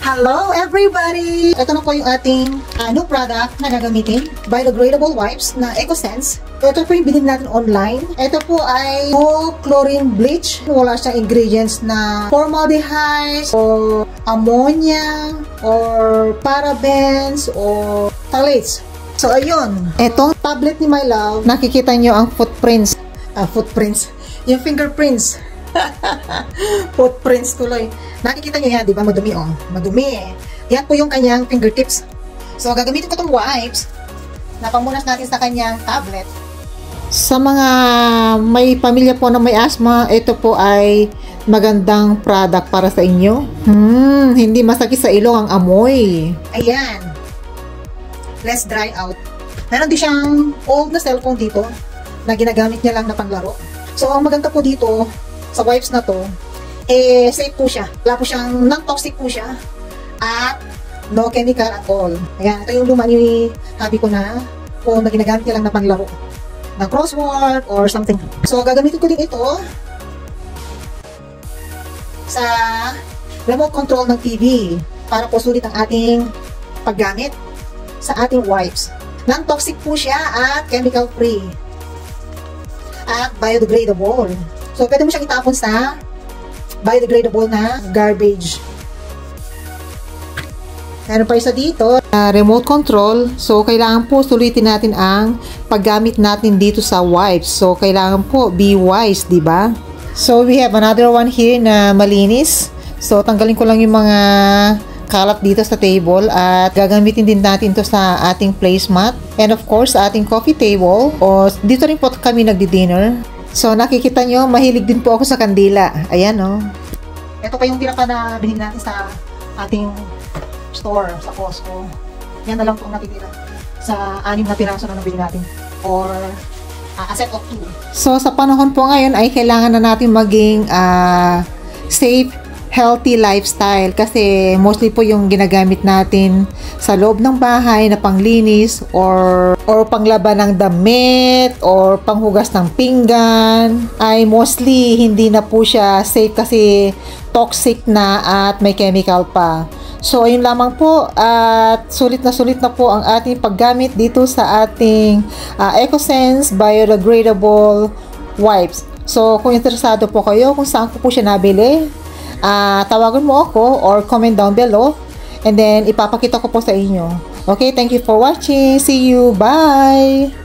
Hello everybody! Ito na po yung ating new product na gagamitin. Biodegradable wipes na EcoSense. Ito po yung bilhin natin online. Ito po ay no chlorine bleach. Wala siyang ingredients na formaldehyde or ammonia or parabens or phthalates. So ayun, etong tablet ni My Love, nakikita nyo ang footprints. Yung fingerprints. Footprints tuloy. Nakikita nyo yan, di ba? Madumi, oh. Madumi. Yan po yung kanyang fingertips. So, gagamitin ko itong wipes na pamunas natin sa kanyang tablet. Sa mga may pamilya po na may asthma, ito po ay magandang product para sa inyo. Hindi masakit sa ilong ang amoy. Ayan. Let's dry out. Meron din siyang old na cellphone dito na ginagamit niya lang na panglaro. So, ang maganda po dito sa wipes na to, safe po siya. Wala po siyang, non-toxic po siya. At no chemical at all. Ayan, ito yung luma ni habi ko na ginagamit niya lang na panlaro. Na crossword or something. So, gagamitin ko din ito sa remote control ng TV para po sulit ang ating paggamit sa ating wipes. Non-toxic po siya at chemical free. At biodegradable. So, pwede mo siyang itapon sa biodegradable na garbage. Meron pa isa dito, remote control. So, kailangan po sulitin natin ang paggamit natin dito sa wipes. So, kailangan po be wise, di ba? So, we have another one here na malinis. So, tanggalin ko lang yung mga kalat dito sa table at gagamitin din natin to sa ating placemat. And of course, sa ating coffee table. O, dito rin po kami nagdi-dinner. So, nakikita nyo, mahilig din po ako sa kandila. Ayan, oh. Ito pa yung tira pa na binili natin sa ating store, sa Costco. Yan na lang po natitira sa 6 na piraso na nabili natin. Or a set of 2. So, sa panahon po ngayon ay kailangan na natin maging safe, healthy lifestyle kasi mostly po yung ginagamit natin sa loob ng bahay na panglinis or panglaban ng damit or panghugas ng pinggan ay mostly hindi na po siya safe kasi toxic na at may chemical pa. So ayun lamang po at sulit na po ang ating paggamit dito sa ating EcoSense biodegradable wipes. So kung interesado po kayo kung saan ko po siya nabili, tawagan mo ako or comment down below and then ipapakita ko po sa inyo. Okay, thank you for watching. See you. Bye!